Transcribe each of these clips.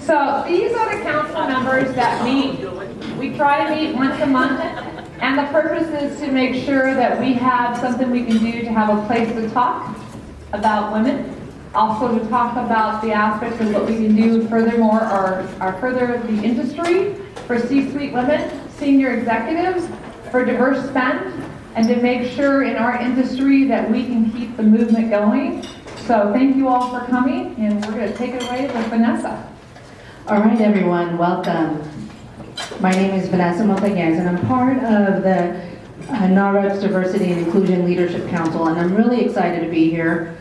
So these are the council members that meet. We try to meet once a month, and the purpose is to make sure that we have something we can do to have a place to talk about women, also to talk about the aspects of what we can do furthermore or further the industry for C-suite women, senior executives, for diverse spend, and to make sure in our industry that we can keep the movement going. So thank you all for coming, and we're going to take it away with Vanessa. All right, everyone, welcome. My name is Vanessa Montanez, and I'm part of the NAWRB's Diversity and Inclusion Leadership Council, and I'm really excited to be here.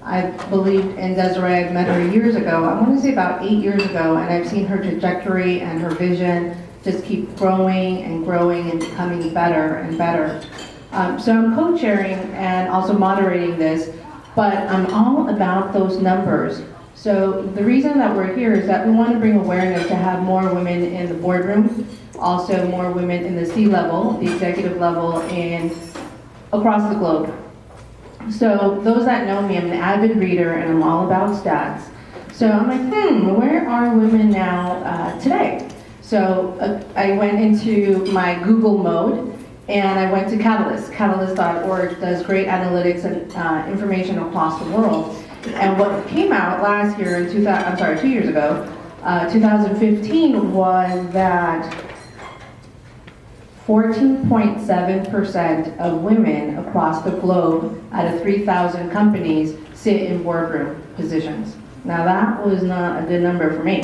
I believed in Desiree. I met her years ago, I want to say about 8 years ago, and I've seen her trajectory and her vision just keep growing and growing and becoming better and better. So I'm co-chairing and also moderating this, but I'm all about those numbers. So the reason that we're here is that we want to bring awareness to have more women in the boardroom, also more women in the C-level, the executive level, and across the globe. So those that know me, I'm an avid reader and I'm all about stats. So I'm like, where are women now today? So I went into my Google mode and I went to Catalyst. Catalyst.org does great analytics and information across the world. And what came out last year, in 2 years ago, 2015, was that 14.7% of women across the globe out of 3,000 companies sit in boardroom positions. Now that was not a good number for me,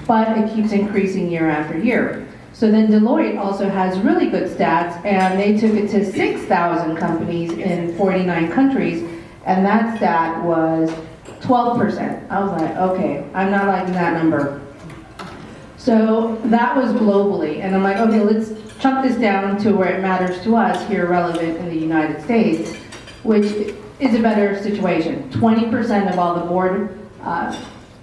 but it keeps increasing year after year. So then Deloitte also has really good stats, and they took it to 6,000 companies in 49 countries, and that stat was 12%. I was like, okay, I'm not liking that number. So that was globally, and I'm like, okay, let's chunk this down to where it matters to us here, relevant in the United States, which is a better situation. 20% of all the board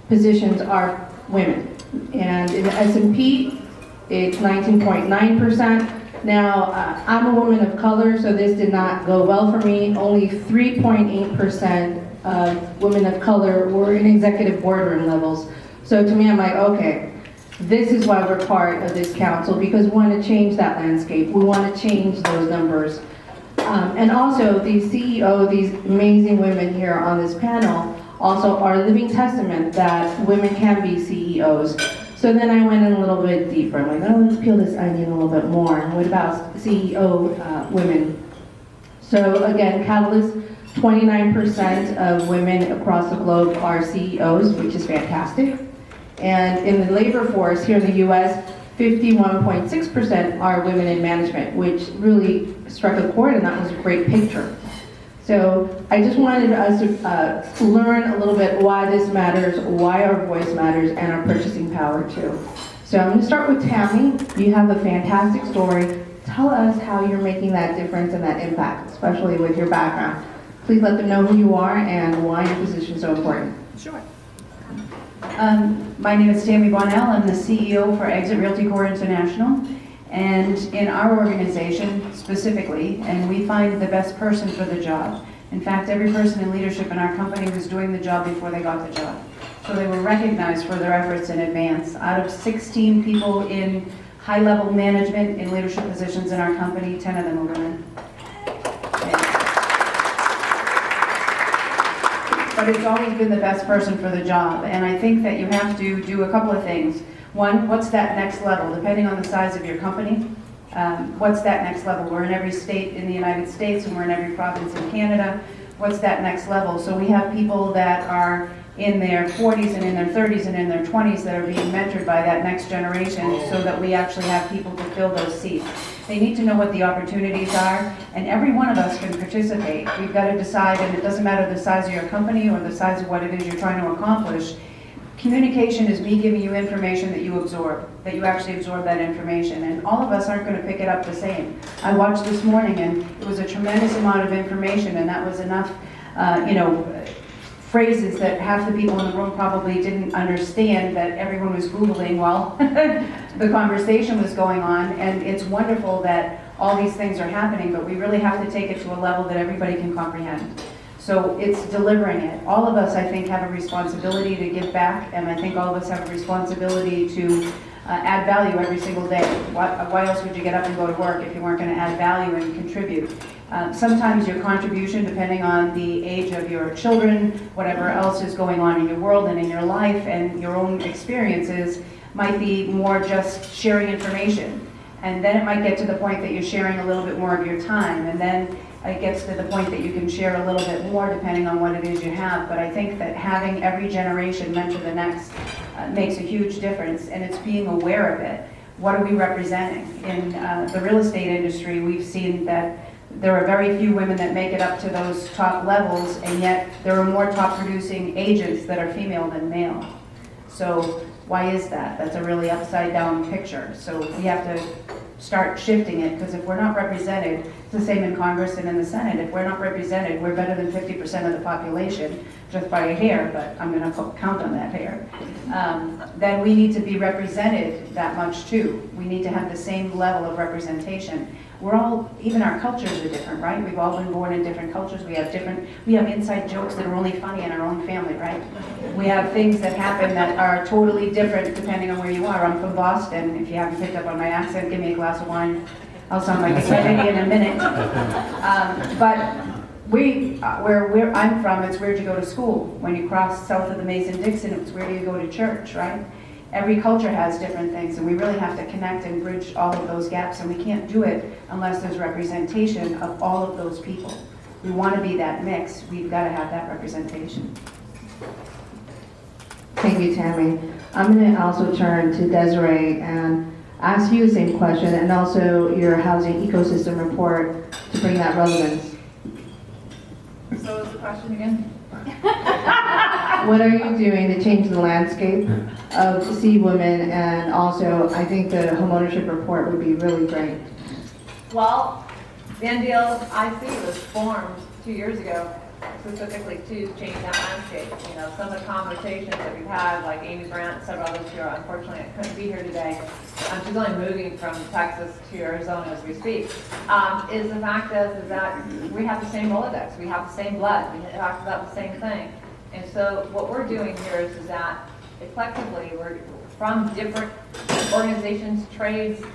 positions are women, and in the S&P, it's 19.9%. Now, I'm a woman of color, so this did not go well for me. Only 3.8% of women of color were in executive boardroom levels. So to me, I'm like, okay, this is why we're part of this council, because we want to change that landscape. We want to change those numbers. And also, these CEO, these amazing women here on this panel, also are a living testament that women can be CEOs. So then I went in a little bit deeper. I'm like, oh, let's peel this onion a little bit more. What about CEO women? So again, Catalyst, 29% of women across the globe are CEOs, which is fantastic. And in the labor force here in the US, 51.6% are women in management, which really struck a chord, and that was a great picture. So I just wanted us to learn a little bit why this matters, why our voice matters, and our purchasing power too. So I'm going to start with Tami. You have a fantastic story. Tell us how you're making that difference and that impact, especially with your background. Please let them know who you are and why your position is so important. Sure. My name is Tami Bonnell. I'm the CEO for Exit Realty Corp International. And in our organization specifically, and we find the best person for the job. In fact, every person in leadership in our company was doing the job before they got the job. So they were recognized for their efforts in advance. Out of 16 people in high-level management in leadership positions in our company, 10 of them are women. But it's always been the best person for the job. And I think that you have to do a couple of things. One, what's that next level? Depending on the size of your company, what's that next level? We're in every state in the United States, and we're in every province in Canada. What's that next level? So we have people that are in their 40s and in their 30s and in their 20s that are being mentored by that next generation, so that we actually have people to fill those seats. They need to know what the opportunities are, and every one of us can participate. We've got to decide, and it doesn't matter the size of your company or the size of what it is you're trying to accomplish. Communication is me giving you information that you absorb, that you actually absorb that information, and all of us aren't going to pick it up the same. I watched this morning, and it was a tremendous amount of information, and that was enough, phrases that half the people in the room probably didn't understand, that everyone was Googling while the conversation was going on. And it's wonderful that all these things are happening, but we really have to take it to a level that everybody can comprehend. So it's delivering it. All of us, I think, have a responsibility to give back, and I think all of us have a responsibility to add value every single day. Why else would you get up and go to work if you weren't going to add value and contribute? Sometimes your contribution, depending on the age of your children, whatever else is going on in your world and in your life and your own experiences, might be more just sharing information. And then it might get to the point that you're sharing a little bit more of your time. And then it gets to the point that you can share a little bit more depending on what it is you have. But I think that having every generation mentor the next makes a huge difference, and it's being aware of it. What are we representing? In the real estate industry, we've seen that there are very few women that make it up to those top levels, and yet there are more top producing agents that are female than male. So why is that? That's a really upside down picture. So we have to start shifting it, because if we're not represented, it's the same in Congress and in the Senate, if we're not represented, we're better than 50% of the population, just by a hair, but I'm going to count on that hair, then we need to be represented that much too. We need to have the same level of representation. We're all, even our cultures are different, right? We've all been born in different cultures. We have inside jokes that are only funny in our own family, right? We have things that happen that are totally different depending on where you are. I'm from Boston. If you haven't picked up on my accent, give me a glass of wine. I'll sound like a Freddie in a minute. But where I'm from, it's where'd you go to school? When you cross south of the Mason-Dixon, it's where do you go to church, right? Every culture has different things, and we really have to connect and bridge all of those gaps, and we can't do it unless there's representation of all of those people. We want to be that mix. We've got to have that representation. Thank you, Tami. I'm going to also turn to Desiree and ask you the same question, and also your housing ecosystem report to bring that relevance. So what was the question again? What are you doing to change the landscape of C women? And also, I think the homeownership report would be really great. Well, the NDIlC was formed 2 years ago specifically to change that landscape. You know, some of the conversations that we've had, like Amy Brandt, several others here, unfortunately I couldn't be here today. She's only moving from Texas to Arizona as we speak. Is the fact is that we have the same Rolodex, we have the same blood, we talk about the same thing. And so what we're doing here is that collectively we're from different organizations, trades,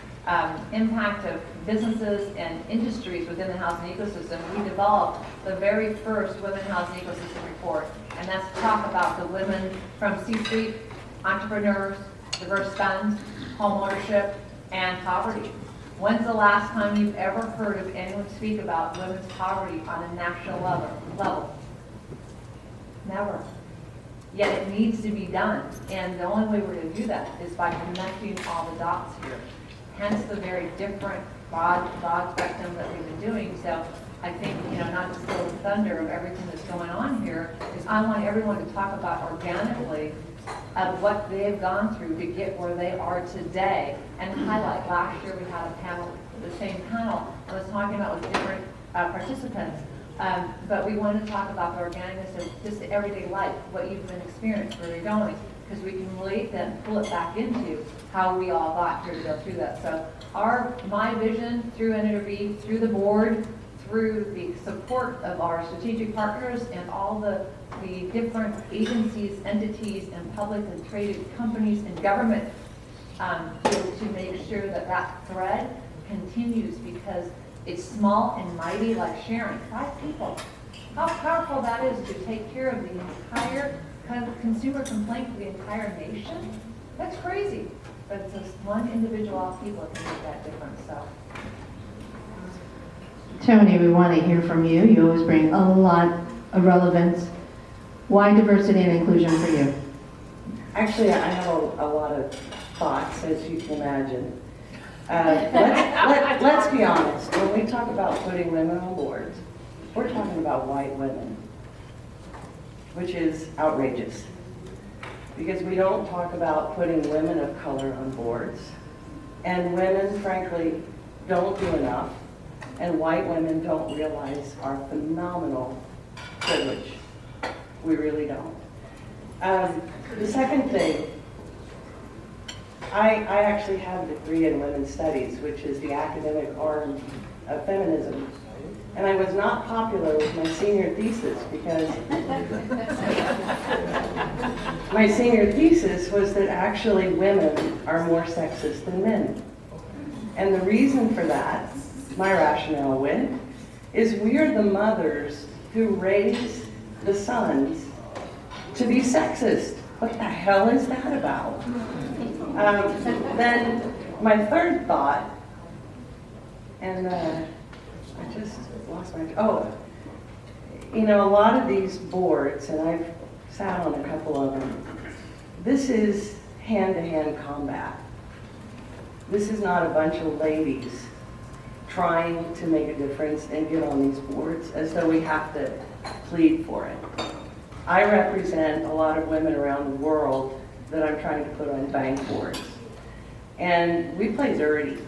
impact of businesses and industries within the housing ecosystem. We developed the very first Women Housing Ecosystem Report, and that's to talk about the women from C-suite, entrepreneurs, diverse spend, home ownership, and poverty. When's the last time you've ever heard of anyone speak about women's poverty on a national level? Never. Yet it needs to be done, and the only way we're going to do that is by connecting all the dots here. Hence the very different broad spectrum that we've been doing. So I think, you know, not to steal the thunder of everything that's going on here, is I want everyone to talk about organically of what they've gone through to get where they are today, and highlight. Last year we had a panel, the same panel, I was talking about with different participants, but we wanted to talk about the organicness of just the everyday life, what you've been experiencing, where you're going, because we can relate then pull it back into how we all got here to go through that. So my vision through NAWRB, through the board, through the support of our strategic partners and all the different agencies, entities, and public and traded companies and government to make sure that that thread continues, because it's small and mighty, like sharing 5 people. How powerful that is to take care of the entire consumer complaint for the entire nation. That's crazy. But it's just one individual people can make that difference. So. Toni, we want to hear from you. You always bring a lot of relevance. Why diversity and inclusion for you? Actually, I have a lot of thoughts, as you can imagine. Let's be honest. When we talk about putting women on boards, we're talking about white women, which is outrageous. Because we don't talk about putting women of color on boards. And women, frankly, don't do enough. And white women don't realize our phenomenal privilege. We really don't. The second thing, I actually have a degree in women's studies, which is the academic arm of feminism. And I was not popular with my senior thesis because my senior thesis was that actually women are more sexist than men. And the reason for that, my rationale went, is we're the mothers who raise the sons to be sexist. What the hell is that about? Then my third thought, and I just lost my, you know, a lot of these boards, and I've sat on a couple of them, this is hand-to-hand combat. This is not a bunch of ladies trying to make a difference and get on these boards as though we have to plead for it. I represent a lot of women around the world that I'm trying to put on bank boards. And we play dirty.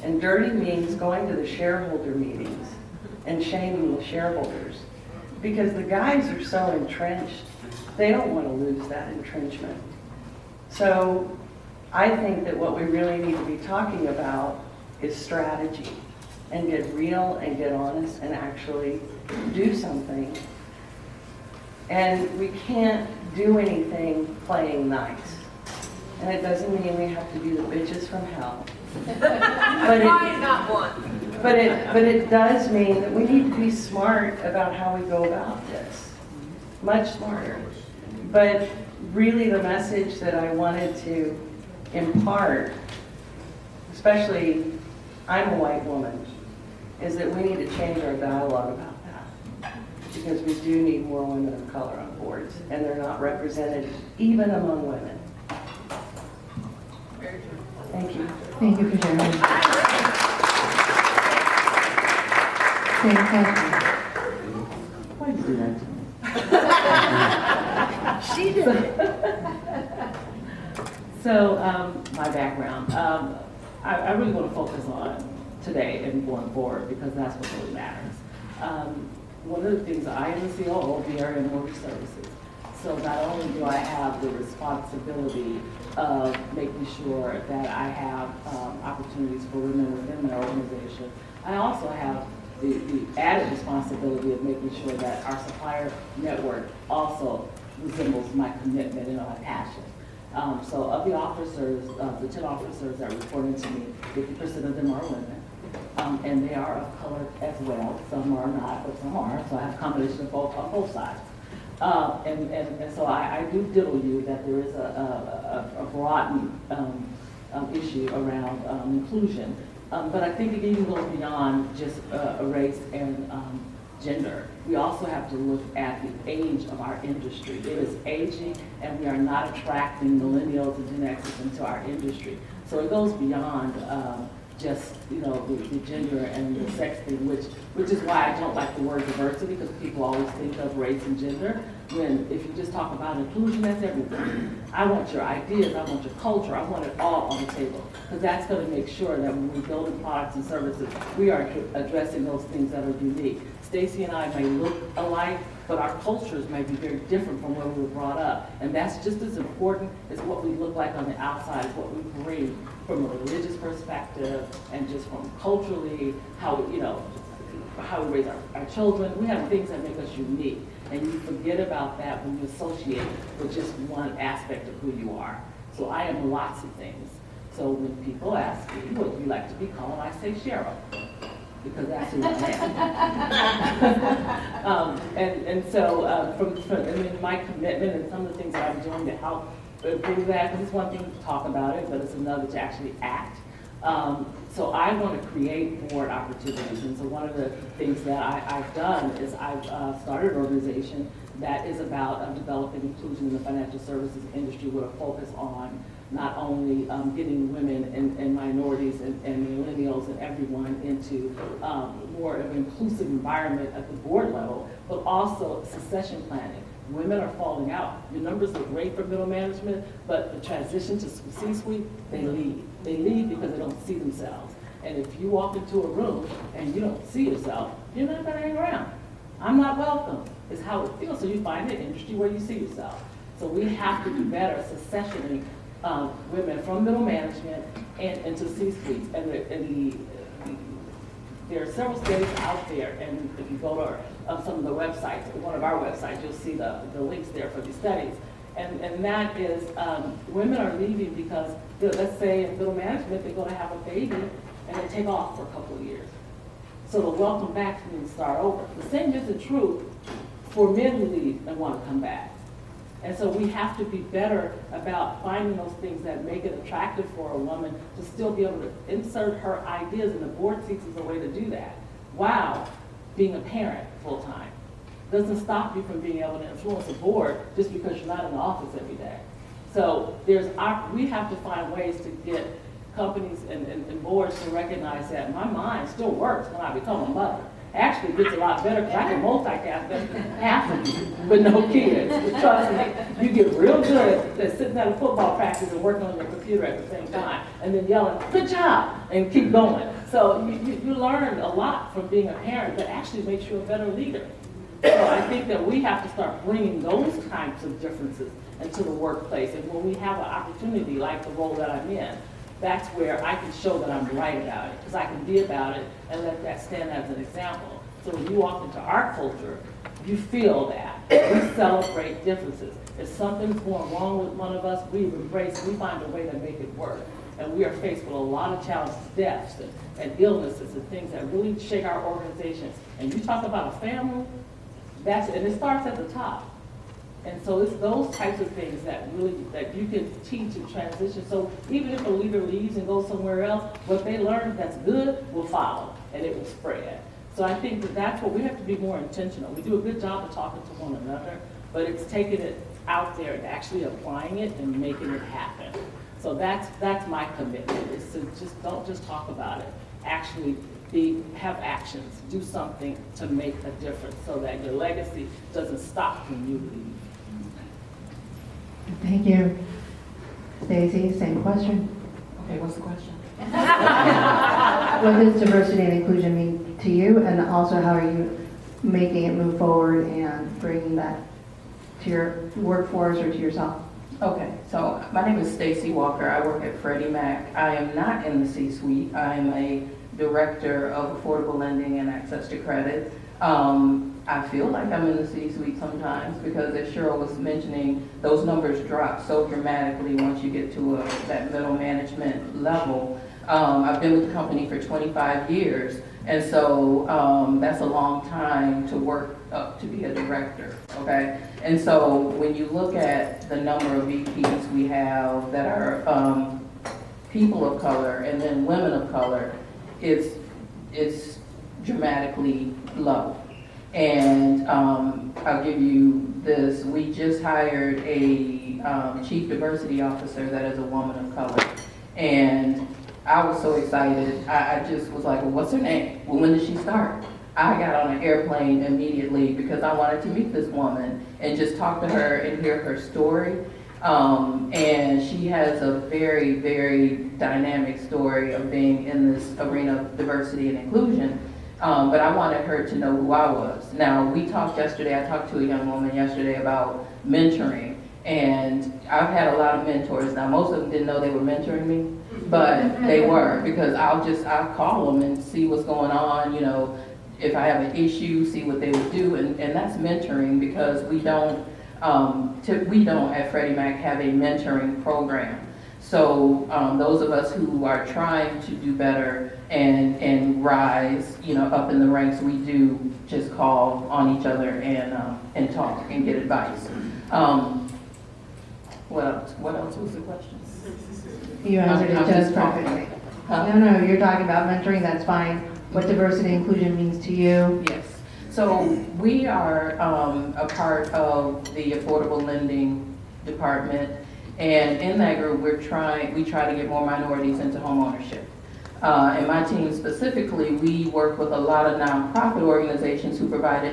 And dirty means going to the shareholder meetings and shaming the shareholders. Because the guys are so entrenched, they don't want to lose that entrenchment. So I think that what we really need to be talking about is strategy, and get real and get honest and actually do something. And we can't do anything playing nice. And it doesn't mean we have to be the bitches from hell. But it does mean that we need to be smart about how we go about this. Much smarter. But really the message that I wanted to impart, especially I'm a white woman, is that we need to change our dialogue about that. Because we do need more women of color on boards, and they're not represented even among women. Thank you. Thank you for sharing. Same question. Why did you do that to me? She did. So, my background. I really want to focus on today and going forward because that's what really matters. One of the things, I am the COO of the area of mortgage services. So not only do I have the responsibility of making sure that I have opportunities for women within my organization, I also have the added responsibility of making sure that our supplier network also resembles my commitment and my passion. So of the officers, the 10 officers that report into me, 50% of them are women. And they are of color as well. Some are not, but some are. So I have a combination of both on both sides. And so I do diddle you that there is a broad issue around inclusion. But I think it even goes beyond just race and gender. We also have to look at the age of our industry. It is aging, and we are not attracting millennials and Gen Xers into our industry. So it goes beyond just the gender and the sex thing, which is why I don't like the word diversity, because people always think of race and gender. When if you just talk about inclusion, that's everything. I want your ideas, I want your culture, I want it all on the table, because that's going to make sure that when we're building products and services, we are addressing those things that are unique. Stacey and I may look alike, but our cultures may be very different from where we were brought up. And that's just as important as what we look like on the outside, is what we bring from a religious perspective and just from culturally, how we raise our children. We have things that make us unique. And you forget about that when you associate with just one aspect of who you are. So I am lots of things. So when people ask me, what do you like to be called? I say Cheryl, because that's who I am. So from my commitment and some of the things that I'm doing to help improve that, because it's one thing to talk about it, but it's another to actually act. So I want to create board opportunities, and so one of the things that I've done is I've started an organization that is about developing inclusion in the financial services industry with a focus on not only getting women and minorities and millennials and everyone into more of an inclusive environment at the board level, but also succession planning. Women are falling out. Your numbers look great for middle management, but the transition to C-suite, they leave. They leave because they don't see themselves. And if you walk into a room and you don't see yourself, you're not going to hang around. I'm not welcome, is how it feels. So you find an industry where you see yourself. So we have to do better successioning women from middle management and into C-suites. And the There are several studies out there, and if you go to some of the websites, one of our websites, you'll see the links there for these studies. And that is, women are leaving because, let's say in middle management, they're gonna have a baby and they take off for a couple of years. So to welcome back means start over. The same isn't true for men who leave and want to come back. And so we have to be better about finding those things that make it attractive for a woman to still be able to insert her ideas, and the board seats is a way to do that, while being a parent full-time. Doesn't stop you from being able to influence a board just because you're not in the office every day. So we have to find ways to get companies and boards to recognize that my mind still works when I become a mother. Actually, it gets a lot better because I can multitask better than half of you with no kids. Trust me, you get real good at sitting at a football practice and working on your computer at the same time, and then yelling, "Good job," and keep going. So you learn a lot from being a parent that actually makes you a better leader. So I think that we have to start bringing those kinds of differences into the workplace. And when we have an opportunity like the role that I'm in, that's where I can show that I'm right about it, because I can be about it and let that stand as an example. So when you walk into our culture, you feel that. We celebrate differences. If something's going wrong with one of us, we find a way to make it work. And we are faced with a lot of challenges, deaths and illnesses and things that really shake our organizations. And you talk about a family, and it starts at the top. And so it's those types of things that you can teach and transition. So even if a leader leaves and goes somewhere else, what they learn that's good will follow and it will spread. So I think that's what we have to be more intentional. We do a good job of talking to one another, but it's taking it out there and actually applying it and making it happen. So that's my commitment, is to don't just talk about it. Actually have actions, do something to make a difference so that your legacy doesn't stop when you leave. Thank you. Stacey, same question. Okay, what's the question? What does diversity and inclusion mean to you, and also how are you making it move forward and bringing that to your workforce or to yourself? Okay, so my name is Stacey Walker. I work at Freddie Mac. I am not in the C-suite. I am a director of affordable lending and access to credit. I feel like I'm in the C-suite sometimes because, as Cheryl was mentioning, those numbers drop so dramatically once you get to that middle management level. I've been with the company for 25 years, and so that's a long time to work up to be a director, okay? And so when you look at the number of VPs we have that are people of color and then women of color, it's dramatically low. And I'll give you this. We just hired a chief diversity officer that is a woman of color. And I was so excited. I just was like, well, what's her name? Well, when did she start? I got on an airplane immediately because I wanted to meet this woman and just talk to her and hear her story. And she has a very, very dynamic story of being in this arena of diversity and inclusion. But I wanted her to know who I was. Now, we talked yesterday, I talked to a young woman yesterday about mentoring. And I've had a lot of mentors. Now, most of them didn't know they were mentoring me, but they were, because I'll call them and see what's going on, you know, if I have an issue, see what they would do. And that's mentoring, because we don't at Freddie Mac have a mentoring program. So those of us who are trying to do better and rise, you know, up in the ranks, we do just call on each other and talk and get advice. What else was the question? You answered it just perfectly. Huh? No, you're talking about mentoring, that's fine. What diversity and inclusion means to you. Yes. So we are a part of the affordable lending department, and in that group we try to get more minorities into homeownership. And my team specifically, we work with a lot of nonprofit organizations who provide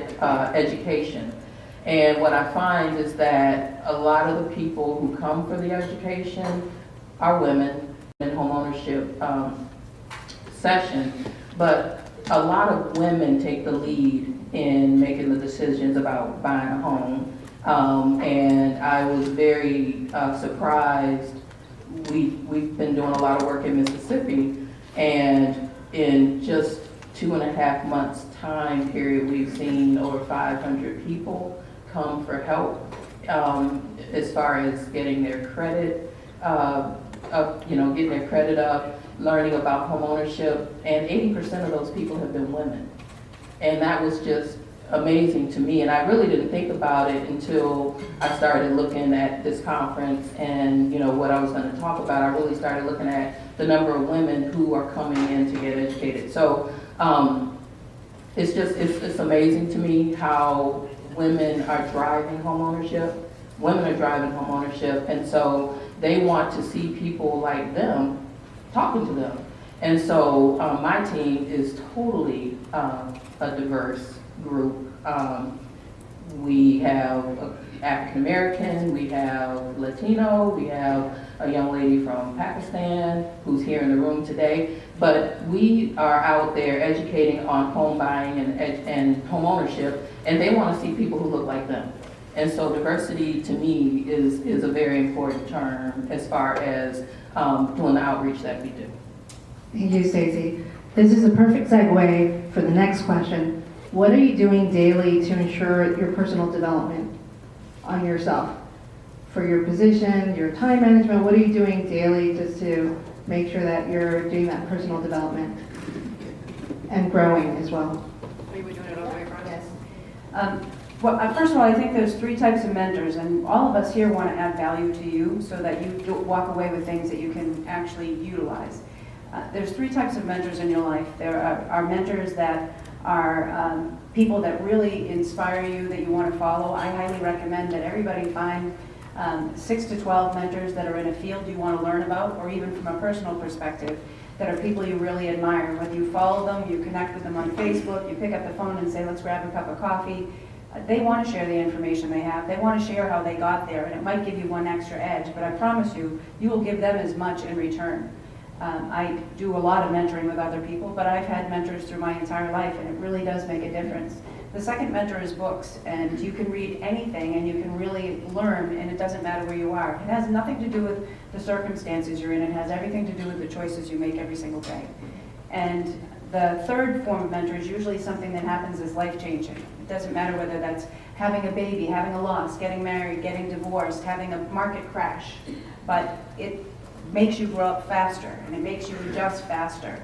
education. And what I find is that a lot of the people who come for the education are women in homeownership session, but a lot of women take the lead in making the decisions about buying a home. And I was very surprised. We've been doing a lot of work in Mississippi, and in just 2.5 months time period, we've seen over 500 people come for help as far as getting their credit up, getting their credit up, learning about home ownership, and 80% of those people have been women. And that was just amazing to me, and I really didn't think about it until I started looking at this conference and what I was going to talk about. I really started looking at the number of women who are coming in to get educated. So it's amazing to me how women are driving home ownership. Women are driving home ownership, and so they want to see people like them talking to them. And so my team is totally a diverse group. We have African American, we have Latino, we have a young lady from Pakistan who's here in the room today. But we are out there educating on home buying and home ownership, and they want to see people who look like them. And so diversity to me is a very important term as far as doing the outreach that we do. Thank you, Stacey. This is a perfect segue for the next question. What are you doing daily to ensure your personal development on yourself? For your position, your time management, what are you doing daily just to make sure that you're doing that personal development and growing as well? Are you doing it all the way around? Yes. Well, first of all, I think there's 3 types of mentors, and all of us here want to add value to you so that you don't walk away with things that you can actually utilize. There's 3 types of mentors in your life. There are mentors that are people that really inspire you, that you want to follow. I highly recommend that everybody find 6 to 12 mentors that are in a field you want to learn about, or even from a personal perspective, that are people you really admire. Whether you follow them, you connect with them on Facebook, you pick up the phone and say, let's grab a cup of coffee. They want to share the information they have. They want to share how they got there, and it might give you one extra edge, but I promise you, you will give them as much in return. I do a lot of mentoring with other people, but I've had mentors through my entire life, and it really does make a difference. The second mentor is books, and you can read anything and you can really learn, and it doesn't matter where you are. It has nothing to do with the circumstances you're in. It has everything to do with the choices you make every single day. And the third form of mentor is usually something that happens as life-changing. It doesn't matter whether that's having a baby, having a loss, getting married, getting divorced, having a market crash, but it makes you grow up faster, and it makes you adjust faster.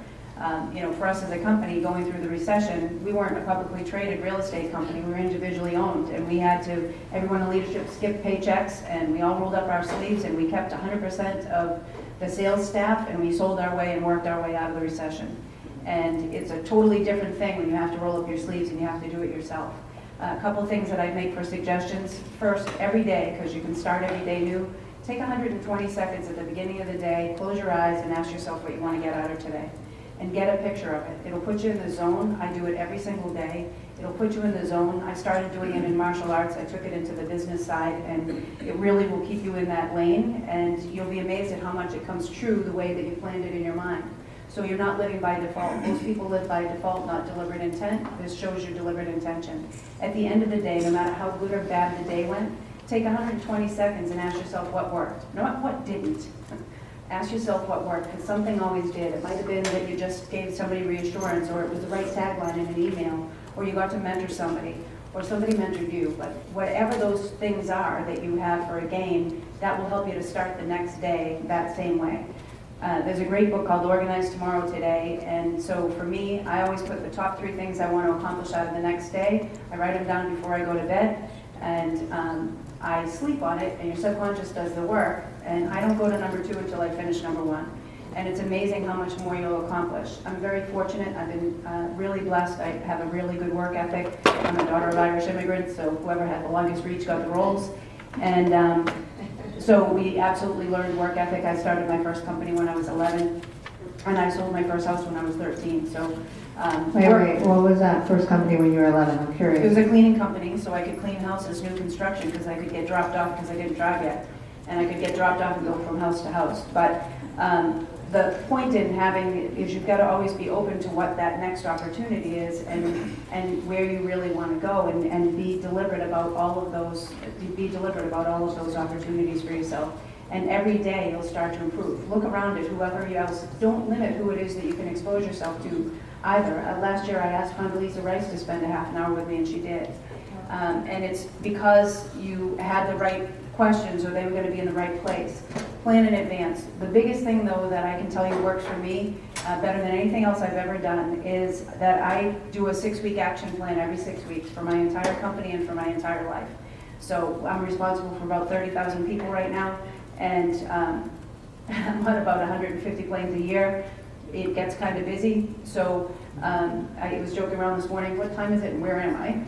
For us as a company going through the recession, we weren't a publicly traded real estate company. We were individually owned, and we had to, everyone in leadership skipped paychecks, and we all rolled up our sleeves, and we kept 100% of the sales staff, and we sold our way and worked our way out of the recession. And it's a totally different thing when you have to roll up your sleeves and you have to do it yourself. A couple of things that I'd make for suggestions. First, every day, because you can start every day new, take 120 seconds at the beginning of the day, close your eyes, and ask yourself what you want to get out of today. And get a picture of it. It'll put you in the zone. I do it every single day. It'll put you in the zone. I started doing it in martial arts. I took it into the business side, and it really will keep you in that lane, and you'll be amazed at how much it comes true the way that you planned it in your mind. So you're not living by default. Most people live by default, not deliberate intent. This shows your deliberate intention. At the end of the day, no matter how good or bad the day went, take 120 seconds and ask yourself what worked, not what didn't. Ask yourself what worked, because something always did. It might have been that you just gave somebody reassurance, or it was the right tagline in an email, or you got to mentor somebody, or somebody mentored you. But whatever those things are that you have for a gain, that will help you to start the next day that same way. There's a great book called Organize Tomorrow Today, and so for me, I always put the top 3 things I want to accomplish out of the next day. I write them down before I go to bed, and I sleep on it, and your subconscious does the work, and I don't go to number 2 until I finish number 1. And it's amazing how much more you'll accomplish. I'm very fortunate. I've been really blessed. I have a really good work ethic. I'm a daughter of Irish immigrants, so whoever had the longest reach got the rolls. And so we absolutely learned work ethic. I started my first company when I was 11, and I sold my first house when I was 13. So Wait, what was that first company when you were 11? I'm curious. It was a cleaning company, so I could clean houses, new construction, because I could get dropped off because I didn't drive yet. And I could get dropped off and go from house to house. But the point in having is you've got to always be open to what that next opportunity is, and where you really want to go, and be deliberate about all of those. Be deliberate about all of those opportunities for yourself. And every day you'll start to improve. Look around at whoever else. Don't limit who it is that you can expose yourself to. either. Last year I asked Condoleezza Rice to spend a half an hour with me and she did. And it's because you had the right questions or they were going to be in the right place. Plan in advance. The biggest thing though that I can tell you works for me better than anything else I've ever done is that I do a 6-week action plan every 6 weeks for my entire company and for my entire life. So I'm responsible for about 30,000 people right now, and I'm on about 150 planes a year. It gets kind of busy, so I was joking around this morning, what time is it and where am I?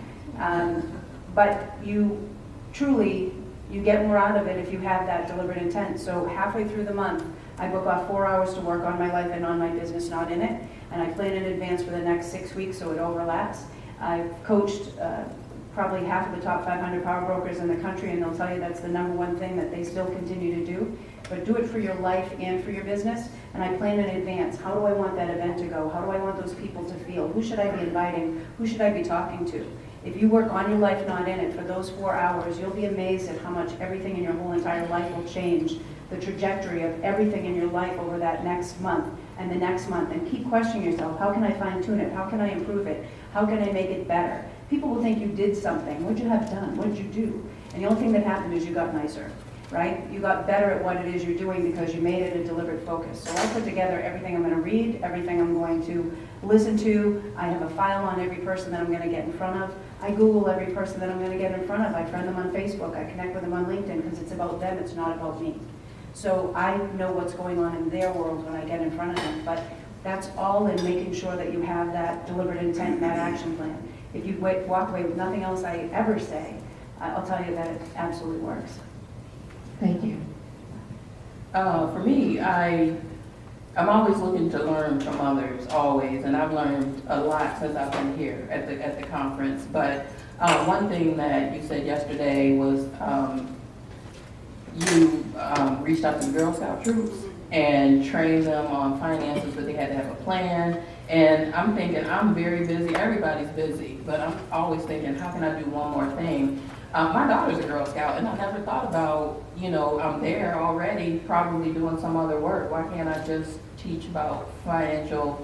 But you truly, you get more out of it if you have that deliberate intent. So halfway through the month, I book off 4 hours to work on my life and on my business, not in it, and I plan in advance for the next 6 weeks so it overlaps. I've coached probably half of the top 500 power brokers in the country, and they'll tell you that's the #1 thing that they still continue to do. But do it for your life and for your business, and I plan in advance. How do I want that event to go? How do I want those people to feel? Who should I be inviting? Who should I be talking to? If you work on your life, not in it, for those 4 hours, you'll be amazed at how much everything in your whole entire life will change. The trajectory of everything in your life over that next month and the next month. And keep questioning yourself, how can I fine tune it? How can I improve it? How can I make it better? People will think you did something. What'd you have done? What did you do? And the only thing that happened is you got nicer, right? You got better at what it is you're doing because you made it a deliberate focus. So I put together everything I'm going to read, everything I'm going to listen to. I have a file on every person that I'm going to get in front of. I Google every person that I'm going to get in front of. I friend them on Facebook. I connect with them on LinkedIn because it's about them. It's not about me. So I know what's going on in their world when I get in front of them. But that's all in making sure that you have that deliberate intent and that action plan. If you walk away with nothing else I ever say, I'll tell you that it absolutely works. Thank you. For me, I'm always looking to learn from others, always, and I've learned a lot since I've been here at the conference. But one thing that you said yesterday was you reached out to the Girl Scout troops and trained them on finances, but they had to have a plan. And I'm thinking, I'm very busy, everybody's busy, but I'm always thinking, how can I do one more thing? My daughter's a Girl Scout, and I never thought about, I'm there already, probably doing some other work. Why can't I just teach about financial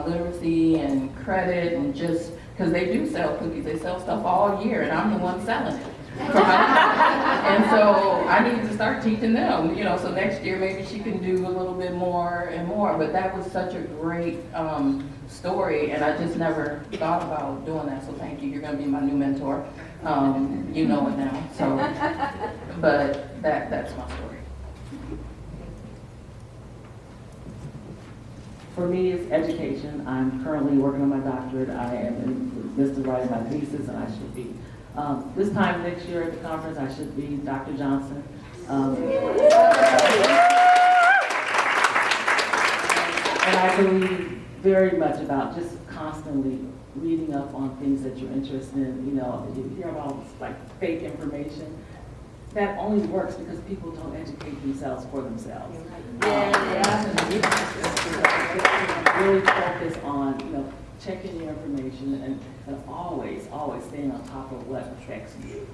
literacy and credit, and just, because they do sell cookies, they sell stuff all year, and I'm the one selling it. And so I need to start teaching them, so next year maybe she can do a little bit more and more. But that was such a great story, and I just never thought about doing that. So thank you. You're going to be my new mentor. You know it now. So, but that's my story. For me, it's education. I'm currently working on my doctorate. I am in the midst of writing my thesis, and I should be. This time next year at the conference, I should be Dr. Johnson. And I believe very much about just constantly reading up on things that you're interested in. You hear about like fake information. That only works because people don't educate themselves for themselves. Really focus on, checking your information and always staying on top of what affects you.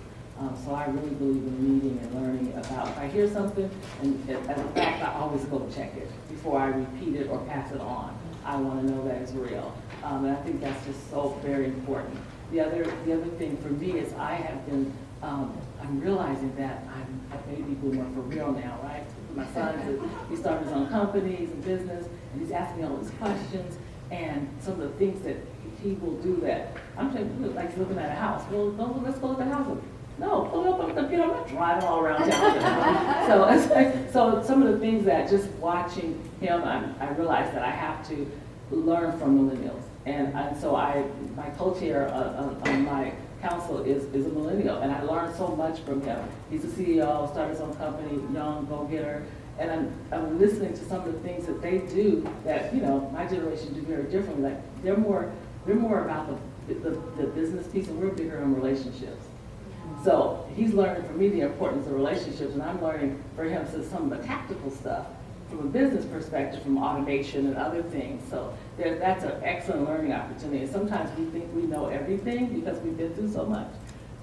So I really believe in reading and learning about, if I hear something, and as a fact, I always go check it before I repeat it or pass it on. I want to know that it's real. And I think that's just so very important. The other thing for me is I have been, I'm realizing that I'm a baby boomer for real now, right? My son, he started his own company, he's in business, and he's asking me all these questions, and some of the things that he will do that, I'm saying, like looking at a house. Well, let's go look at the house. No, pull it up on the computer, I'm not driving all around town. So it's like, so some of the things that just watching him, I realized that I have to learn from millennials. And so my co-chair on my council is a millennial, and I learned so much from him. He's a CEO, started his own company, young, go-getter, and I'm listening to some of the things that they do that, my generation do very differently. Like they're more about the business piece, and we're bigger on relationships. So he's learning from me the importance of relationships, and I'm learning for him some of the tactical stuff from a business perspective, from automation and other things. So that's an excellent learning opportunity. And sometimes we think we know everything because we've been through so much.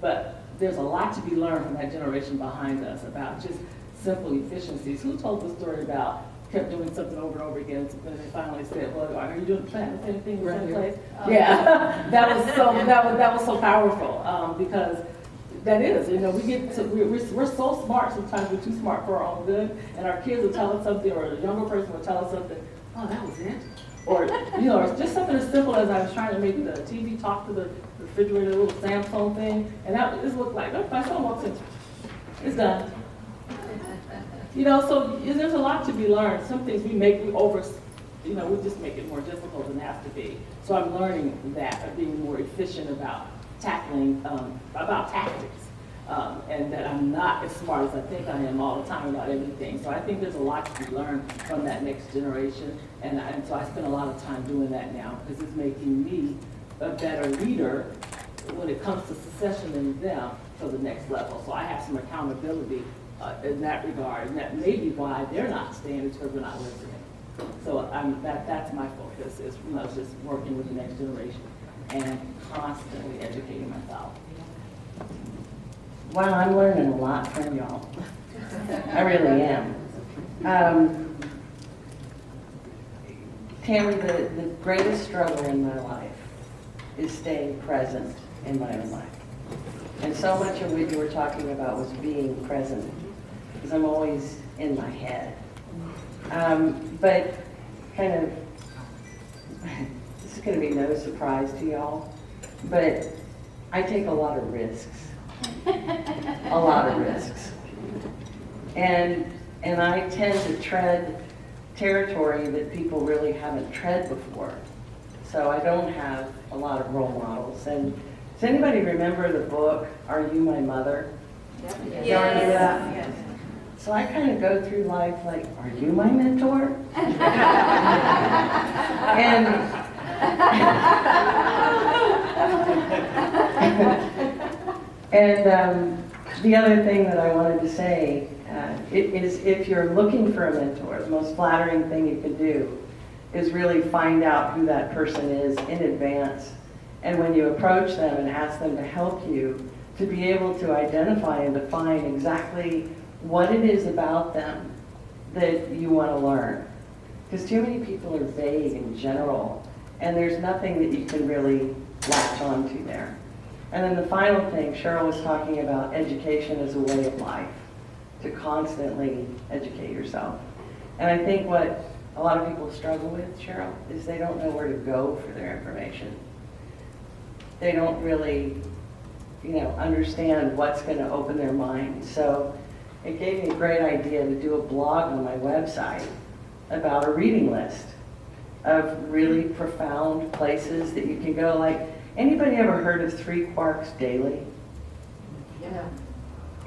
But there's a lot to be learned from that generation behind us about just simple efficiencies. Who told the story about kept doing something over and over again, and they finally said, well, are you doing planning the same thing in the same place? Yeah. That was so powerful, because that is, we get to, we're so smart sometimes, we're too smart for our own good, and our kids will tell us something, or a younger person will tell us something, oh, that was it? Or, it's just something as simple as I was trying to make the TV talk to the refrigerator, little Samsung thing, and that just looked like, my son walks in, it's done. So there's a lot to be learned. Some things we just make it more difficult than it has to be. So I'm learning that, of being more efficient about tackling, about tactics. And that I'm not as smart as I think I am all the time about everything. So I think there's a lot to be learned from that next generation. And so I spend a lot of time doing that now, because it's making me a better leader when it comes to succession in them to the next level. So I have some accountability in that regard, and that may be why they're not staying, is because we're not listening. So that's my focus, is just working with the next generation and constantly educating myself. Wow, I'm learning a lot from y'all. I really am. Tami, the greatest struggle in my life is staying present in my own life. And so much of what you were talking about was being present, because I'm always in my head. But kind of, this is going to be no surprise to y'all, but I take a lot of risks. A lot of risks. And I tend to tread territory that people really haven't tread before. So I don't have a lot of role models. And does anybody remember the book, Are You My Mother? Yes. Y'all remember that? Yes. So I kind of go through life like, are you my mentor? And the other thing that I wanted to say is, if you're looking for a mentor, the most flattering thing you can do is really find out who that person is in advance. And when you approach them and ask them to help you, to be able to identify and define exactly what it is about them that you want to learn. Because too many people are vague and general, and there's nothing that you can really latch onto there. And then the final thing, Cheryl was talking about education as a way of life, to constantly educate yourself. And I think what a lot of people struggle with, Cheryl, is they don't know where to go for their information. They don't really, understand what's going to open their mind. So it gave me a great idea to do a blog on my website about a reading list of really profound places that you can go. Like, anybody ever heard of 3 Quarks Daily? Yeah.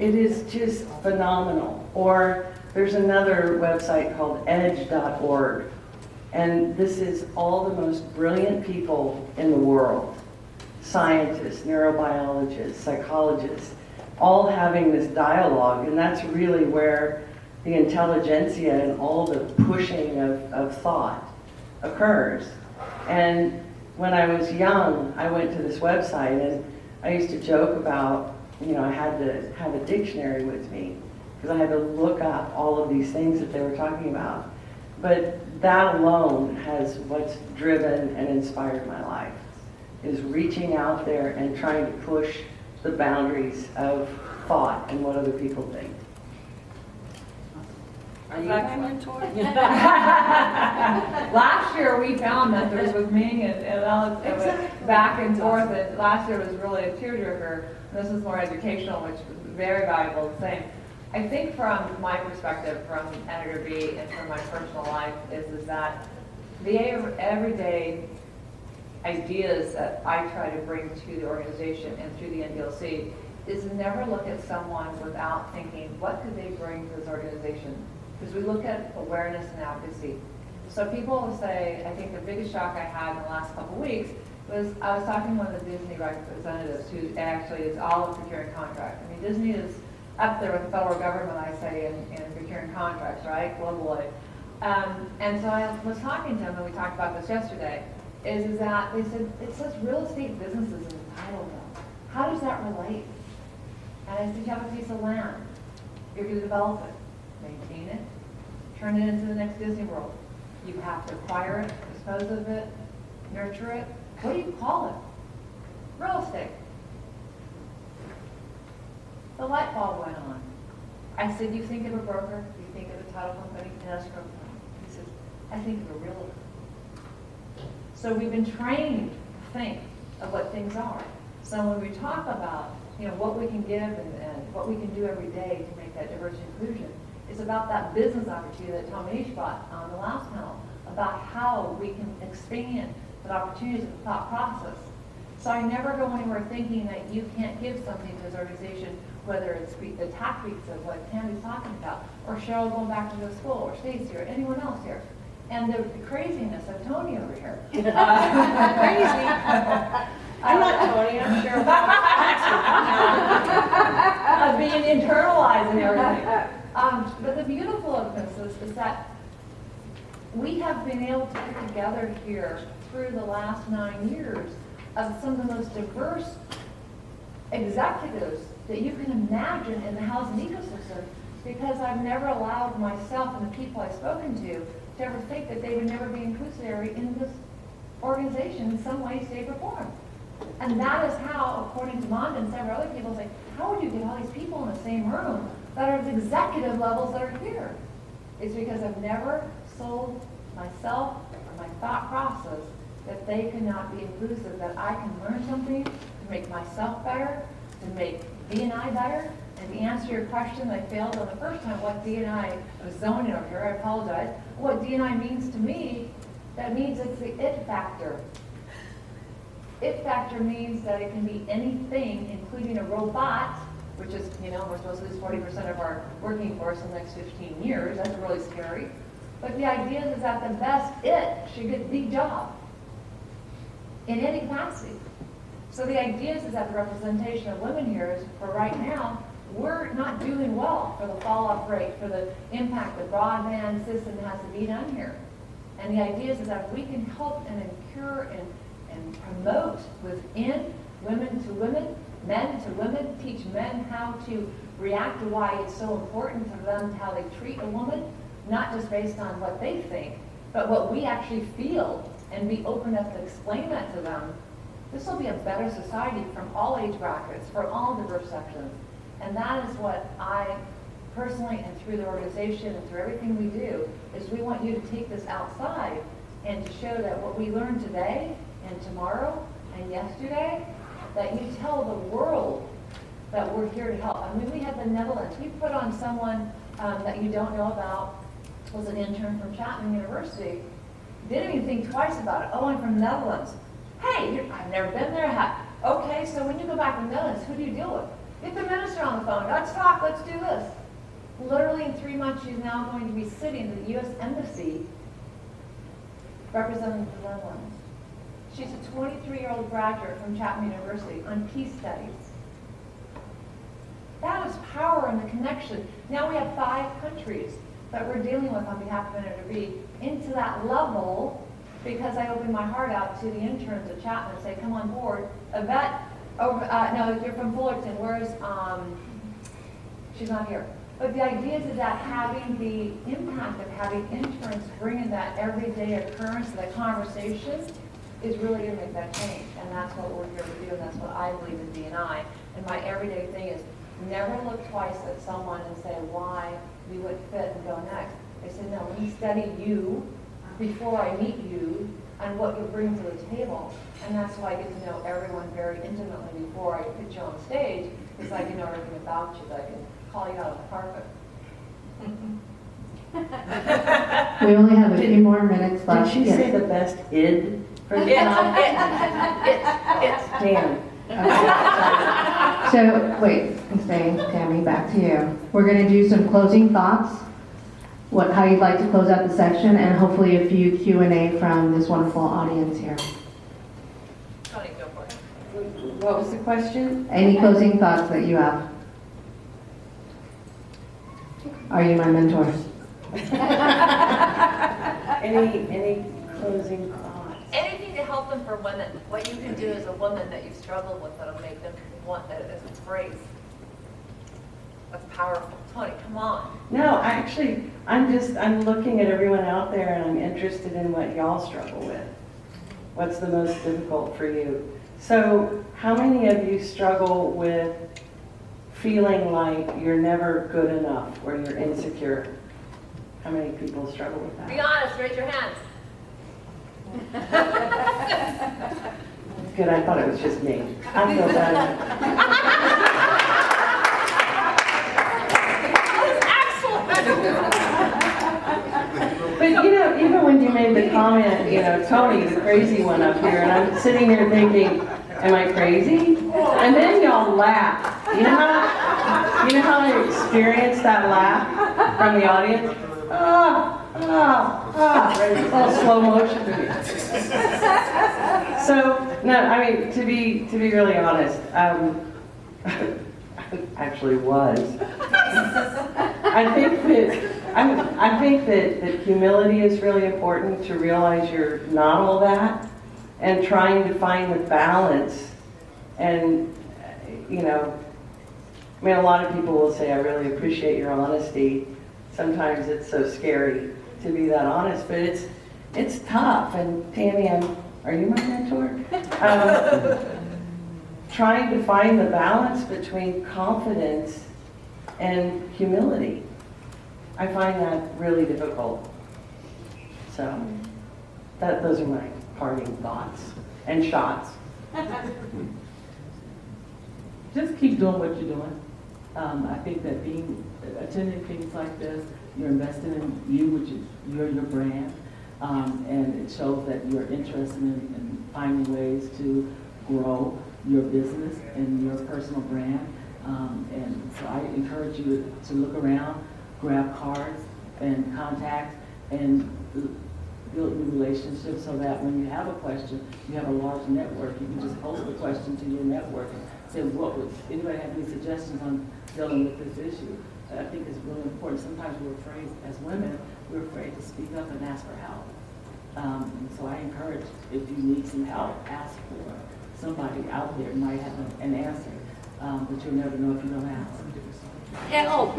It is just phenomenal. Or there's another website called edge.org. And this is all the most brilliant people in the world. Scientists, neurobiologists, psychologists, all having this dialogue. And that's really where the intelligentsia and all the pushing of thought occurs. And when I was young, I went to this website, and I used to joke about, I had to have a dictionary with me because I had to look up all of these things that they were talking about. But that alone has what's driven and inspired my life, is reaching out there and trying to push the boundaries of thought and what other people think. Are you my mentor? Last year, we found mentors with me and Alex, Exactly. back and forth, and last year was really a tearjerker. This is more educational, which was very valuable, the same. I think from my perspective, from NAWRB and from my personal life, is that the everyday ideas that I try to bring to the organization and through the NDIlC is to never look at someone without thinking, what could they bring to this organization? Because we look at awareness and advocacy. So people will say, I think the biggest shock I had in the last couple of weeks was I was talking to one of the Disney representatives who actually is all of procuring contracts. I mean, Disney is up there with the federal government, I say, in procuring contracts, right, globally. And so I was talking to him, and we talked about this yesterday, is that they said, it says real estate businesses in the title though. How does that relate? And I said, you have a piece of land. You're going to develop it, maintain it, turn it into the next Disney World. You have to acquire it, dispose of it, nurture it. What do you call it? Real estate. The light bulb went on. I said, you think of a broker, you think of a title company, an escrow company. He says, I think of a realtor. So we've been trained to think of what things are. So when we talk about, what we can give and what we can do every day to make that diversity inclusion, it's about that business opportunity that Tami brought on the last panel, about how we can expand the opportunities of the thought process. So I never go anywhere thinking that you can't give something to this organization, whether it's the tactics of what Tami's talking about, or Cheryl going back to the school, or Stacey, or anyone else here. And the craziness of Toni over here. Crazy. I'm not Toni, I'm Cheryl. Of being internalized and everything. But the beautiful of this is that we have been able to put together here through the last 9 years of some of the most diverse executives that you can imagine in the housing ecosystem, because I've never allowed myself and the people I've spoken to ever think that they would never be inclusionary in this organization in some way, shape, or form. And that is how, according to Montanez and several other people, say, how would you get all these people in the same room that are at the executive levels that are here? It's because I've never sold myself or my thought process that they cannot be inclusive, that I can learn something to make myself better, to make D&I better. And to answer your question, I failed on the first time, what D&I was zoning over here, I apologize. What D&I means to me, that means it's the it factor. It factor means that it can be anything, including a robot, which is, we're supposed to lose 40% of our working force in the next 15 years. That's really scary. But the idea is that the best it should get the job in any capacity. So the idea is that the representation of women here is, for right now, we're not doing well for the fall-off rate, for the impact the broadband system has to be done here. And the idea is that if we can help and incur and promote within women to women, men to women, teach men how to react to why it's so important for them, how they treat a woman, not just based on what they think, but what we actually feel, and be open enough to explain that to them, this will be a better society from all age brackets, for all diverse sections. And that is what I personally, and through the organization and through everything we do, is we want you to take this outside and to show that what we learned today and tomorrow and yesterday, that you tell the world that we're here to help. I mean, we had the Netherlands. We put on someone that you don't know about, was an intern from Chapman University. Didn't even think twice about it. Oh, I'm from the Netherlands. Hey, I've never been there. Okay, so when you go back to the Netherlands, who do you deal with? Get the minister on the phone. Let's talk. Let's do this. Literally in 3 months, she's now going to be sitting in the U.S. Embassy representing the Netherlands. She's a 23-year-old graduate from Chapman University on peace studies. That is power and the connection. Now we have 5 countries that we're dealing with on behalf of NAWRB into that level, because I opened my heart out to the interns at Chapman and say, come on board. Yvette, no, you're from Fullerton. Where's, she's not here. But the idea is that having the impact of having interns bringing that everyday occurrence, that conversation, is really going to make that change. And that's what we're here to do, and that's what I believe in D&I. And my everyday thing is never look twice at someone and say why we would fit and go next. I said, no, let me study you before I meet you and what you bring to the table. And that's why I get to know everyone very intimately before I put you on stage, because I can know everything about you, that I can call you out on the carpet. We only have a few more minutes left. Did she say the best id for the job? It's Dan. So, wait, I'm saying, Tami, back to you. We're going to do some closing thoughts, how you'd like to close out the section, and hopefully a few Q&A from this wonderful audience here. Toni, go for it. What was the question? Any closing thoughts that you have? Are you my mentor? Any closing thoughts? Anything to help them for women. What you can do as a woman that you've struggled with that'll make them want that as a phrase. That's powerful. Toni, come on. No, actually, I'm looking at everyone out there and I'm interested in what y'all struggle with. What's the most difficult for you? So how many of you struggle with feeling like you're never good enough or you're insecure? How many people struggle with that? Be honest, raise your hands. Good, I thought it was just me. I feel better. But even when you made the comment, Toni, the crazy one up here, and I'm sitting here thinking, am I crazy? And then y'all laugh. You know how I experienced that laugh from the audience? It's all slow motion. So, no, I mean, to be really honest, actually was. I think that humility is really important, to realize you're not all that, and trying to find the balance. And, a lot of people will say, I really appreciate your honesty. Sometimes it's so scary to be that honest, but it's tough. And Tami, are you my mentor? Trying to find the balance between confidence and humility. I find that really difficult. So those are my parting thoughts and shots. Just keep doing what you're doing. I think that attending things like this, you're investing in you, which is your brand, and it shows that you're interested in finding ways to grow your business and your personal brand. And so I encourage you to look around, grab cards and contact, and build new relationships so that when you have a question, you have a large network. You can just post the question to your network and say, anybody have any suggestions on dealing with this issue? I think it's really important. Sometimes we're afraid, as women, we're afraid to speak up and ask for help. And so I encourage, if you need some help, ask for somebody out there who might have an answer, but you'll never know if you don't ask. Help!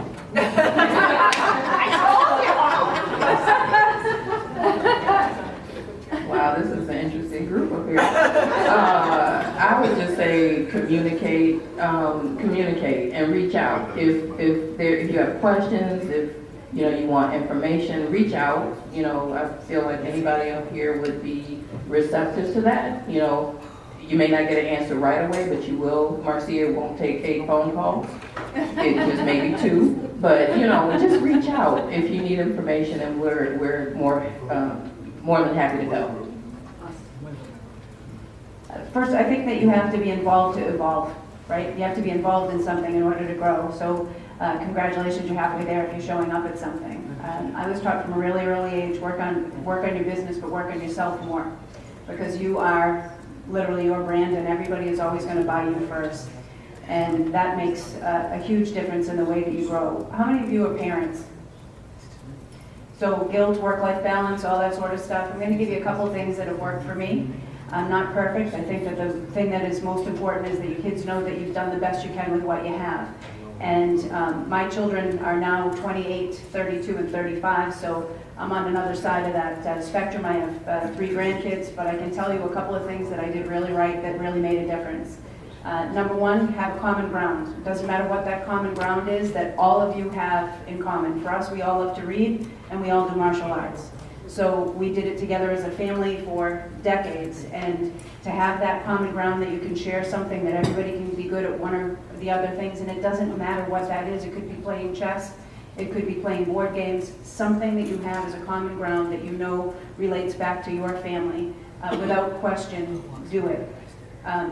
Wow, this is an interesting group up here. I would just say communicate and reach out. If you have questions, if you want information, reach out. I feel like anybody up here would be receptive to that. You may not get an answer right away, but you will. Marcia won't take 8 phone calls. It just maybe 2. But just reach out if you need information, and we're more than happy to help. First, I think that you have to be involved to evolve, right? You have to be involved in something in order to grow. So congratulations, you're halfway there if you're showing up at something. I was taught from a really early age, work on your business, but work on yourself more, because you are literally your brand, and everybody is always going to buy you first. And that makes a huge difference in the way that you grow. How many of you are parents? So guilt, work-life balance, all that sort of stuff. I'm going to give you a couple things that have worked for me. I'm not perfect. I think that the thing that is most important is that your kids know that you've done the best you can with what you have. And my children are now 28, 32, and 35, so I'm on another side of that spectrum. I have 3 grandkids, but I can tell you a couple of things that I did really right that really made a difference. Number 1, have a common ground. It doesn't matter what that common ground is that all of you have in common. For us, we all love to read, and we all do martial arts. So we did it together as a family for decades, and to have that common ground that you can share something, that everybody can be good at one or the other things, and it doesn't matter what that is. It could be playing chess, it could be playing board games, something that you have as a common ground that relates back to your family. Without question, do it.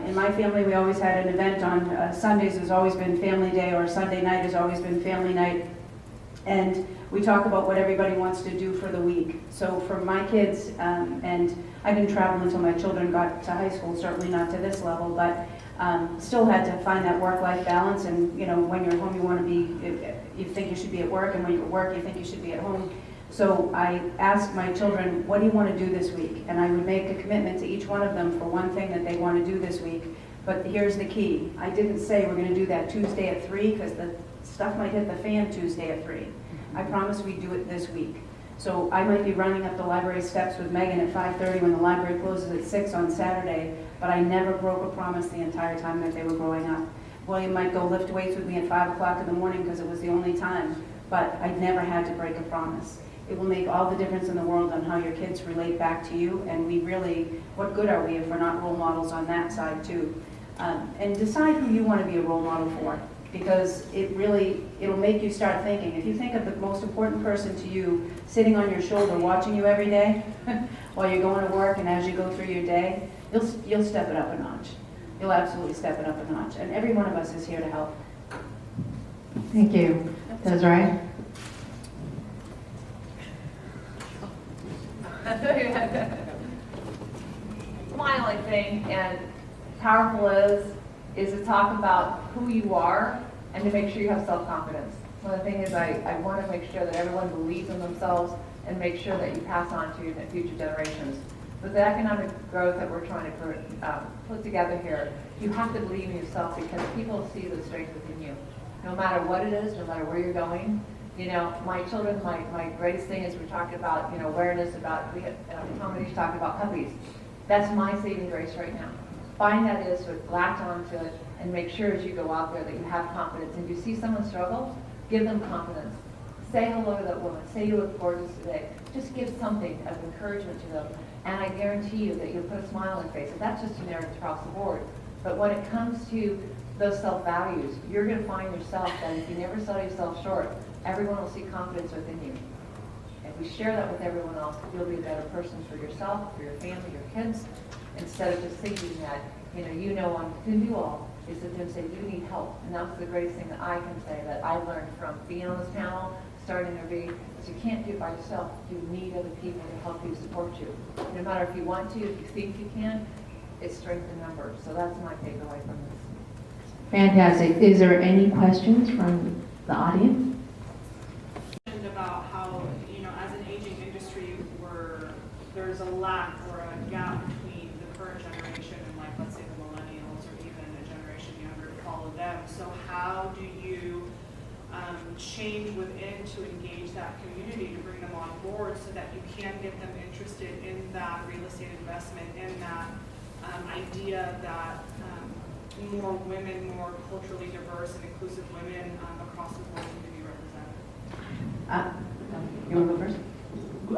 In my family, we always had an event on Sundays. Has always been family day, or Sunday night has always been family night. And we talk about what everybody wants to do for the week. So for my kids, and I didn't travel until my children got to high school, certainly not to this level, but still had to find that work-life balance. And when you're home, you want to be, you think you should be at work, and when you're at work, you think you should be at home. So I asked my children, what do you want to do this week? And I would make a commitment to each one of them for one thing that they want to do this week. But here's the key. I didn't say we're going to do that Tuesday at 3, because the stuff might hit the fan Tuesday at 3. I promise we do it this week. So I might be running up the library steps with Megan at 5:30 when the library closes at 6 on Saturday, but I never broke a promise the entire time that they were growing up. William might go lift weights with me at 5 o'clock in the morning because it was the only time, but I never had to break a promise. It will make all the difference in the world on how your kids relate back to you, and we really, what good are we if we're not role models on that side too? And decide who you want to be a role model for, because it'll make you start thinking. If you think of the most important person to you sitting on your shoulder watching you every day while you're going to work and as you go through your day, you'll step it up a notch. You'll absolutely step it up a notch, and every one of us is here to help. Thank you. Desiree? My only thing, and powerful is to talk about who you are and to make sure you have self-confidence. So the thing is, I want to make sure that everyone believes in themselves and make sure that you pass on to the future generations. With the economic growth that we're trying to put together here, you have to believe in yourself because people see the strength within you. No matter what it is, no matter where you're going. You know, my children, my greatest thing is we're talking about, you know, awareness about, Toni's talking about puppies. That's my saving grace right now. Find that is, sort of latch onto it, and make sure as you go out there that you have confidence. And if you see someone struggle, give them confidence. Say hello to that woman. Say you look gorgeous today. Just give something of encouragement to them. And I guarantee you that you'll put a smile on their face. And that's just generic across the board. But when it comes to those self-values, you're going to find yourself that if you never sell yourself short, everyone will see confidence within you. If we share that with everyone else, you'll be a better person for yourself, for your family, your kids, instead of just thinking that, you know one can do all, is to then say, you need help. And that's the greatest thing that I can say that I learned from being on this panel, starting to be, is you can't do it by yourself. You need other people to help you, support you. No matter if you want to, if you think you can, it's strength in numbers. So that's my takeaway from this. Fantastic. Is there any questions from the audience? About how, as an aging industry, there's a lack or a gap between the current generation and, like, let's say the millennials or even a generation younger to follow them. So how do you change within to engage that community to bring them on board so that you can get them interested in that real estate investment, in that idea that more women, more culturally diverse and inclusive women across the board can be represented? You want to go first?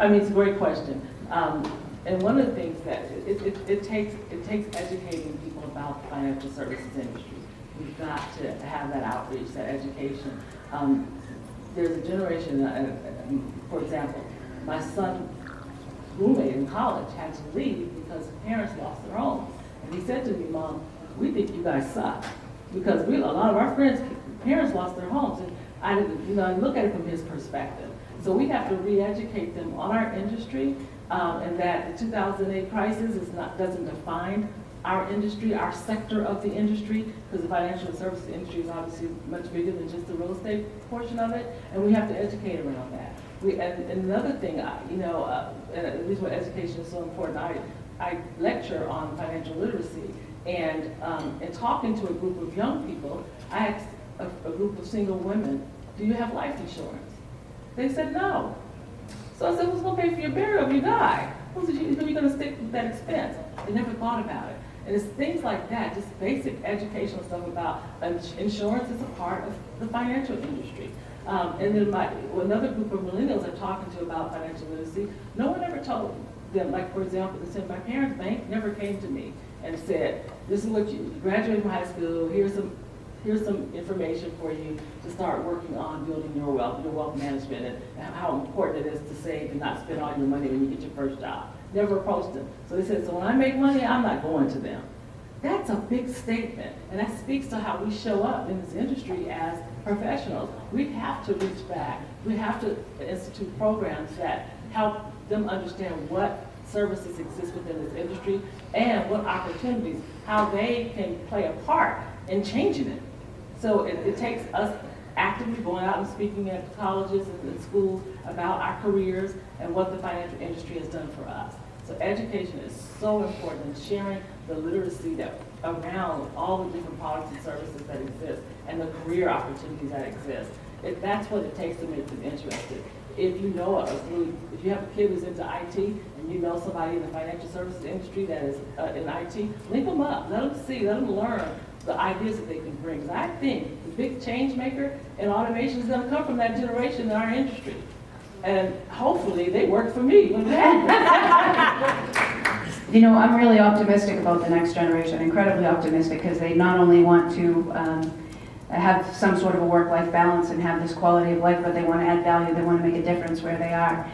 I mean, it's a great question. And one of the things that it takes educating people about the financial services industry. We've got to have that outreach, that education. There's a generation, for example, my son's roommate in college had to leave because his parents lost their homes. And he said to me, Mom, we think you guys suck because a lot of our friends' parents lost their homes. And I look at it from his perspective. So we have to re-educate them on our industry, and that the 2008 crisis doesn't define our industry, our sector of the industry, because the financial services industry is obviously much bigger than just the real estate portion of it, and we have to educate around that. And another thing, at least what education is so important, I lecture on financial literacy, and in talking to a group of young people, I asked a group of single women, do you have life insurance? They said no. So I said, who's going to pay for your burial if you die? Who are you going to stick with that expense? They never thought about it. And it's things like that, just basic educational stuff about insurance is a part of the financial industry. And then another group of millennials I'm talking to about financial literacy, no one ever told them, like for example, they said my parents' bank never came to me and said, this is what you graduated from high school, here's some information for you to start working on building your wealth management and how important it is to save and not spend all your money when you get your first job. Never approached them. So they said, so when I make money, I'm not going to them. That's a big statement, and that speaks to how we show up in this industry as professionals. We have to reach back. We have to institute programs that help them understand what services exist within this industry and what opportunities, how they can play a part in changing it. So it takes us actively going out and speaking at colleges and schools about our careers and what the financial industry has done for us. So education is so important, and sharing the literacy that around all the different products and services that exist and the career opportunities that exist. That's what it takes to make them interested. If you know if you have a kid who's into IT and you know somebody in the financial services industry that is in IT, link them up, let them see, let them learn the ideas that they can bring. 'Cause I think the big change maker in automation is going to come from that generation in our industry. And hopefully they work for me when they You know, I'm really optimistic about the next generation, incredibly optimistic, because they not only want to have some sort of a work-life balance and have this quality of life, but they want to add value, they want to make a difference where they are.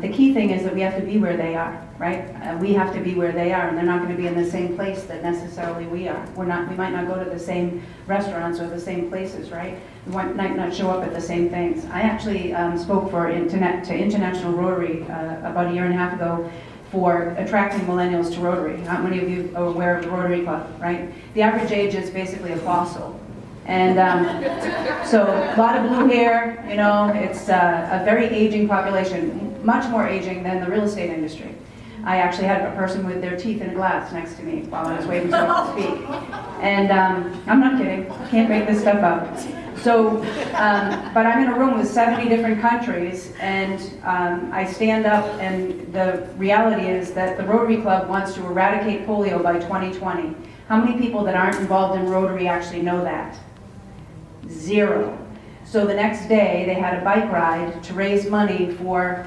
The key thing is that we have to be where they are, right? We have to be where they are, and they're not going to be in the same place that necessarily we are. We might not go to the same restaurants or the same places, right? We might not show up at the same things. I actually spoke to International Rotary about a year and a half ago for attracting millennials to Rotary. How many of you are aware of the Rotary Club, right? The average age is basically a fossil. And so a lot of blue hair, you know, it's a very aging population, much more aging than the real estate industry. I actually had a person with their teeth in a glass next to me while I was waiting for them to speak. And I'm not kidding, can't make this stuff up. So, but I'm in a room with 70 different countries, and I stand up, and the reality is that the Rotary Club wants to eradicate polio by 2020. How many people that aren't involved in Rotary actually know that? 0. So the next day, they had a bike ride to raise money for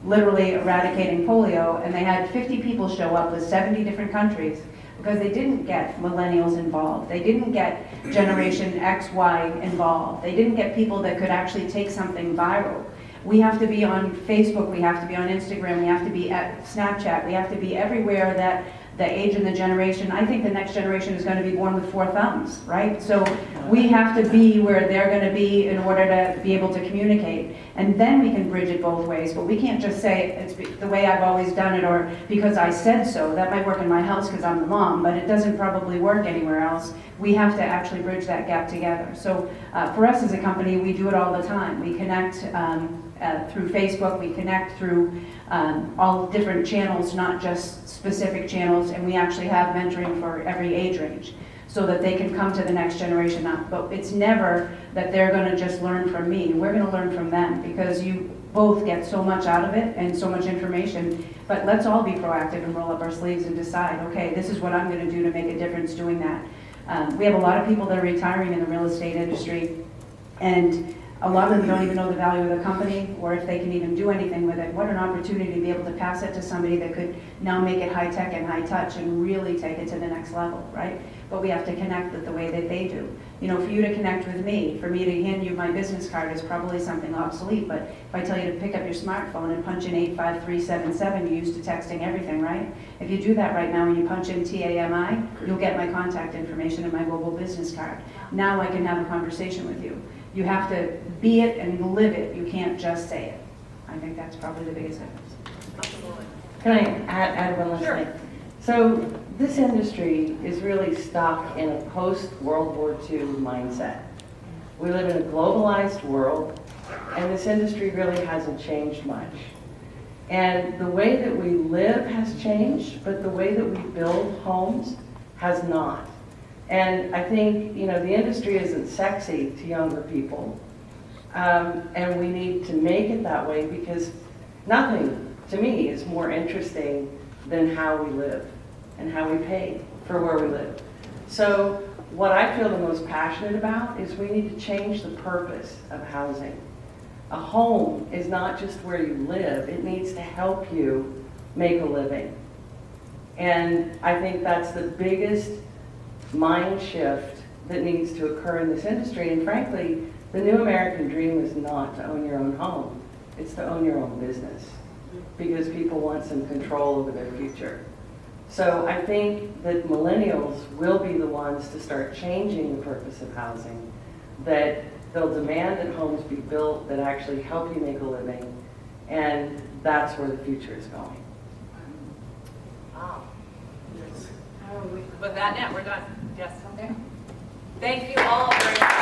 literally eradicating polio, and they had 50 people show up with 70 different countries because they didn't get millennials involved. They didn't get Generation X, Y involved. They didn't get people that could actually take something viral. We have to be on Facebook, we have to be on Instagram, we have to be at Snapchat, we have to be everywhere that the age and the generation, I think the next generation is going to be born with 4 thumbs, right? So we have to be where they're going to be in order to be able to communicate. And then we can bridge it both ways, but we can't just say it's the way I've always done it or because I said so. That might work in my house because I'm the mom, but it doesn't probably work anywhere else. We have to actually bridge that gap together. So for us as a company, we do it all the time. We connect through Facebook, we connect through all different channels, not just specific channels, and we actually have mentoring for every age range so that they can come to the next generation up. But it's never that they're going to just learn from me. We're going to learn from them because you both get so much out of it and so much information. But let's all be proactive and roll up our sleeves and decide, okay, this is what I'm going to do to make a difference doing that. We have a lot of people that are retiring in the real estate industry, and a lot of them don't even know the value of the company or if they can even do anything with it. What an opportunity to be able to pass it to somebody that could now make it high tech and high touch and really take it to the next level, right? But we have to connect with the way that they do. You know, for you to connect with me, for me to hand you my business card is probably something obsolete, but if I tell you to pick up your smartphone and punch in 85377, you're used to texting everything, right? If you do that right now and you punch in TAMI, you'll get my contact information and my global business card. Now I can have a conversation with you. You have to be it and live it. You can't just say it. I think that's probably the biggest difference. Can I add one last thing? So this industry is really stuck in a post-World War II mindset. We live in a globalized world, and this industry really hasn't changed much. And the way that we live has changed, but the way that we build homes has not. And I think, you know, the industry isn't sexy to younger people. And we need to make it that way because nothing, to me, is more interesting than how we live and how we pay for where we live. So what I feel the most passionate about is we need to change the purpose of housing. A home is not just where you live, it needs to help you make a living. And I think that's the biggest mind shift that needs to occur in this industry. And frankly, the new American dream is not to own your own home. It's to own your own business because people want some control over their future. So I think that millennials will be the ones to start changing the purpose of housing, that they'll demand that homes be built that actually help you make a living, and that's where the future is going. Wow. With that, we're done. Yes. Thank you all very much.